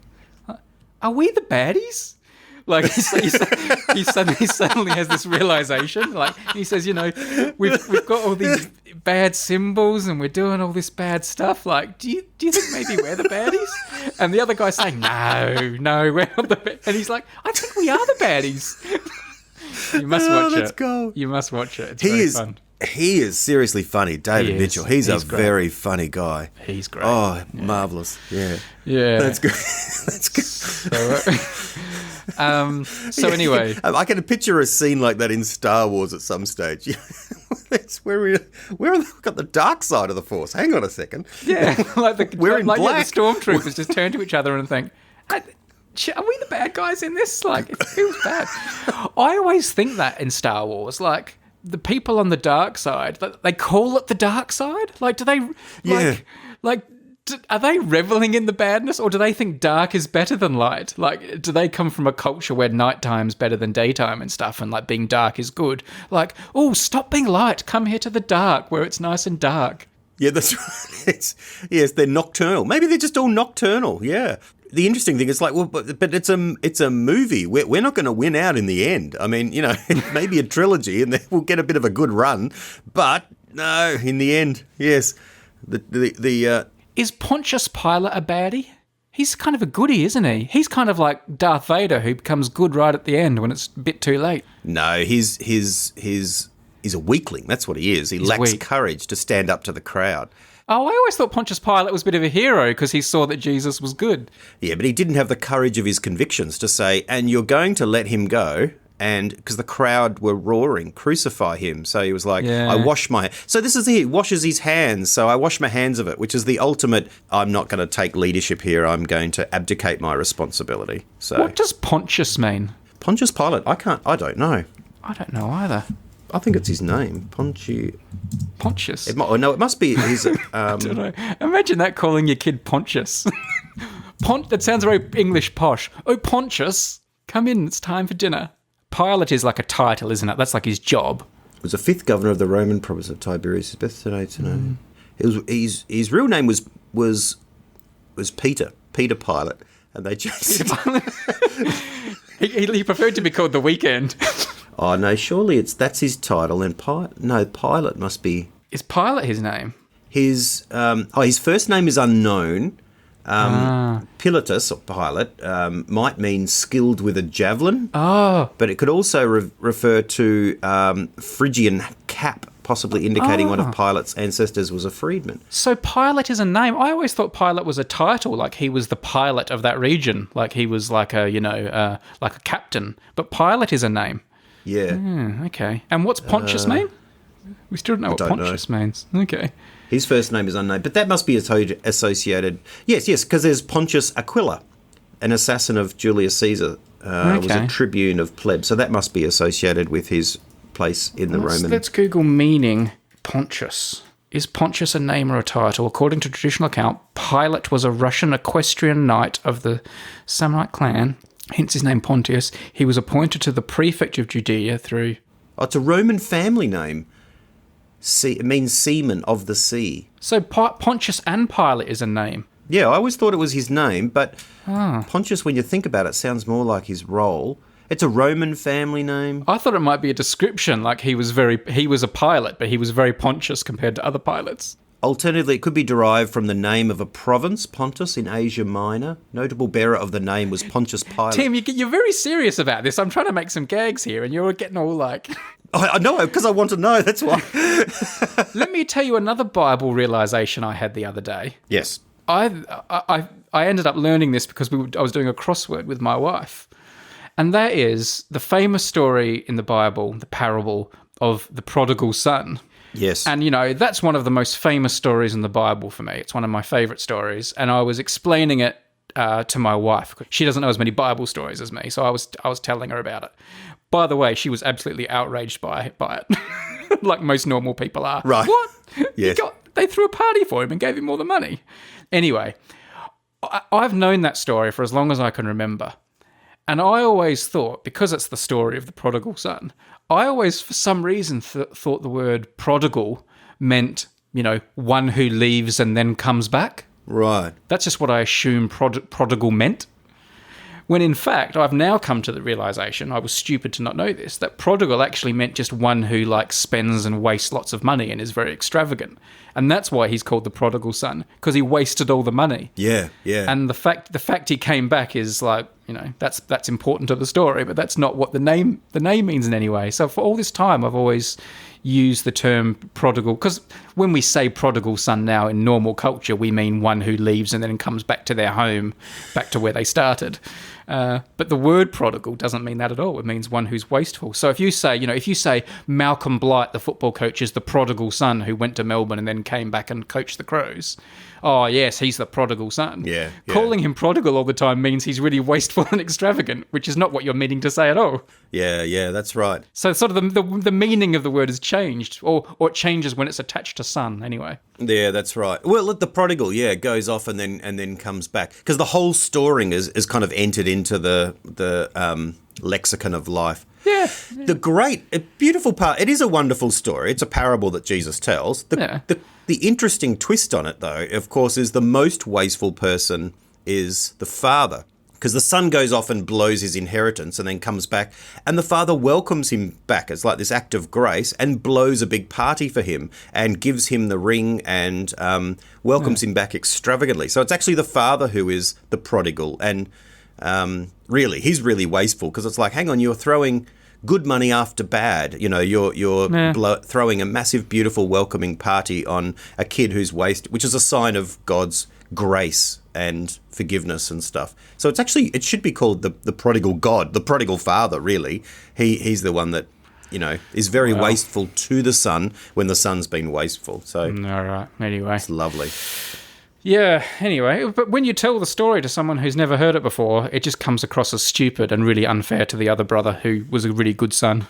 Are we the baddies? Like he suddenly has this realization. Like he says, we've got all these bad symbols and we're doing all this bad stuff. Like, do you think maybe we're the baddies? And the other guy's saying, no, we're not the baddies. And he's like, I think we are the baddies. You must watch it. Let's go. You must watch it. It's very fun. He is seriously funny, David Mitchell. He's a great. very funny guy. He's great. Oh, marvellous. Yeah. That's good. That's good. So anyway. I can picture a scene like that in Star Wars at some stage. That's where we've got the dark side of the Force. Hang on a second. Yeah, we're in black. The stormtroopers just turn to each other and think, are we the bad guys in this? Like, it feels bad. I always think that in Star Wars, like, the people on the dark side, they call it the dark side? Like, do they, are they reveling in the badness, or do they think dark is better than light? Like, do they come from a culture where nighttime's better than daytime and stuff, and, like, being dark is good? Like, oh, stop being light, come here to the dark, where it's nice and dark. Yeah, that's right. Yes, they're nocturnal. Maybe they're just all nocturnal, yeah. The interesting thing is like, well, but it's a movie. We're not going to win out in the end. I mean, maybe a trilogy and then we'll get a bit of a good run. But no, in the end, yes, Is Pontius Pilate a baddie? He's kind of a goodie, isn't he? He's kind of like Darth Vader who becomes good right at the end when it's a bit too late. No, he's a weakling. That's what he is. He lacks courage to stand up to the crowd. Oh, I always thought Pontius Pilate was a bit of a hero because he saw that Jesus was good. Yeah, but he didn't have the courage of his convictions to say, and you're going to let him go, and because the crowd were roaring, crucify him. So he was like, I wash my... So this is he washes his hands, so I wash my hands of it, which is the ultimate, I'm not going to take leadership here, I'm going to abdicate my responsibility. So what does Pontius mean? Pontius Pilate, I don't know. I don't know either. I think it's his name, Pontius. It must be his... I don't know. Imagine that, calling your kid Pontius. That sounds very English posh. Oh, Pontius, come in, it's time for dinner. Pilate is like a title, isn't it? That's like his job. He was the 5th governor of the Roman province of Tiberius. His birth today to know. His real name was Peter Pilate, and they just... he preferred to be called the Weeknd. Oh, no, surely that's his title. And Pilate must be... Is Pilate his name? His first name is unknown. Pilatus, or Pilate, might mean skilled with a javelin. Oh. But it could also refer to Phrygian cap, possibly indicating one of Pilate's ancestors was a freedman. So Pilate is a name. I always thought Pilate was a title, like he was the pilot of that region, like he was like a captain. But Pilate is a name. Yeah. Okay. And what's Pontius mean? We still don't know what Pontius means. Okay. His first name is unknown, but that must be associated... Yes, because there's Pontius Aquila, an assassin of Julius Caesar, was a tribune of plebs, so that must be associated with his place in the Roman. Let's Google meaning Pontius. Is Pontius a name or a title? According to traditional account, Pilate was a Russian equestrian knight of the Samnite clan, hence his name Pontius. He was appointed to the prefect of Judea through... Oh, it's a Roman family name. It means seaman of the sea. So Pontius and Pilate is a name. Yeah, I always thought it was his name, but Pontius, when you think about it, sounds more like his role. It's a Roman family name. I thought it might be a description, like he was a pilot, but he was very Pontius compared to other pilots. Alternatively, it could be derived from the name of a province, Pontus, in Asia Minor. Notable bearer of the name was Pontius Pilate. Tim, you're very serious about this. I'm trying to make some gags here, and you're getting all like... I know, because I want to know, that's why. Let me tell you another Bible realization I had the other day. Yes. I ended up learning this because I was doing a crossword with my wife. And that is the famous story in the Bible, the parable of the prodigal son. Yes. And, that's one of the most famous stories in the Bible for me. It's one of my favorite stories. And I was explaining it to my wife. She doesn't know as many Bible stories as me, so I was telling her about it. By the way, she was absolutely outraged by it, like most normal people are. Right. What? Yes. They threw a party for him and gave him all the money. Anyway, I've known that story for as long as I can remember. And I always thought, because it's the story of the prodigal son, I always, for some reason, thought the word prodigal meant, one who leaves and then comes back. Right. That's just what I assumed prodigal meant. When in fact, I've now come to the realization, I was stupid to not know this, that prodigal actually meant just one who spends and wastes lots of money and is very extravagant. And that's why he's called the prodigal son, because he wasted all the money. Yeah, yeah. And the fact he came back is that's important to the story, but that's not what the name means in any way. So for all this time, I've always used the term prodigal, because when we say prodigal son now in normal culture, we mean one who leaves and then comes back to their home, back to where they started. But the word prodigal doesn't mean that at all. It means one who's wasteful. So if you say Malcolm Blight, the football coach, is the prodigal son who went to Melbourne and then came back and coached the Crows, oh yes, he's the prodigal son. Yeah. Calling him prodigal all the time means he's really wasteful and extravagant, which is not what you're meaning to say at all. Yeah, that's right. So sort of the meaning of the word has changed, or it changes when it's attached to son anyway. Yeah, that's right. Well, the prodigal, goes off and then comes back, because the whole story is kind of entered into the lexicon of life. Yeah. The beautiful part, it is a wonderful story. It's a parable that Jesus tells. The interesting twist on it, though, of course, is the most wasteful person is the father, because the son goes off and blows his inheritance and then comes back, and the father welcomes him back as like this act of grace and blows a big party for him and gives him the ring and welcomes him back extravagantly. So it's actually the father who is the prodigal, and really, he's really wasteful, because it's like, hang on, you're throwing good money after bad. You're throwing a massive, beautiful, welcoming party on a kid who's wasted, which is a sign of God's grace and forgiveness and stuff. So it should be called the prodigal God, the prodigal father, really. He's the one that, is very wasteful to the son when the son's been wasteful. So, all right, anyway. It's lovely. Yeah, anyway, but when you tell the story to someone who's never heard it before, it just comes across as stupid and really unfair to the other brother who was a really good son.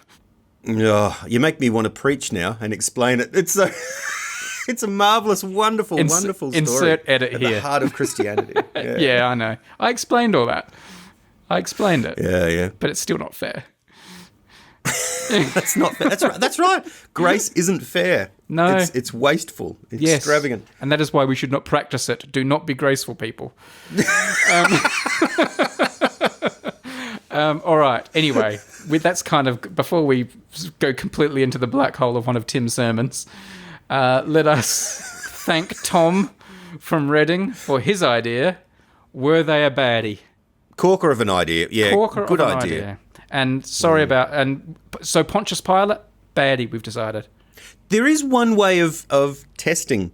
Oh, you make me want to preach now and explain it. It's a marvellous, wonderful, wonderful story. Insert edit at here. the heart of Christianity. Yeah. Yeah, I know. I explained all that. I explained it. Yeah. But it's still not fair. That's not fair. That's right. Grace isn't fair. No. It's wasteful. It's extravagant. And that is why we should not practice it. Do not be graceful, people. All right. Anyway, that's kind of, before we go completely into the black hole of one of Tim's sermons, let us thank Tom from Reading for his idea. Were they a baddie? Corker of an idea. Yeah, good idea. And so Pontius Pilate, baddie, we've decided. There is one way of testing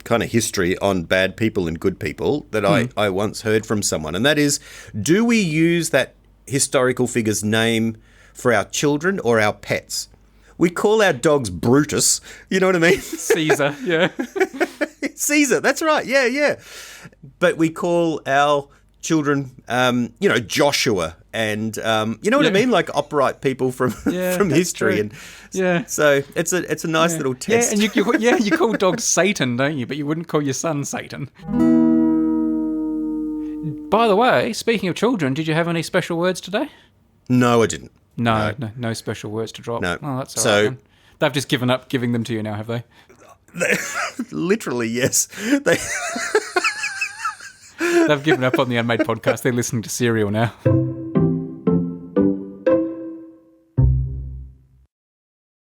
kind of history on bad people and good people that I once heard from someone, and that is, do we use that historical figure's name for our children or our pets? We call our dogs Brutus, you know what I mean? Caesar, yeah. Caesar, that's right, yeah. But we call our children, Joshua and you know what I mean, like upright people from from history, true. and Yeah. so it's a nice little test. Yeah, and you call dogs Satan, don't you? But you wouldn't call your son Satan. By the way, speaking of children, did you have any special words today? No, I didn't. No special words to drop. No. Oh, that's all So- right, then. They've just given up giving them to you now, have they? Literally, yes. They've given up on the Unmade podcast. They're listening to Serial now.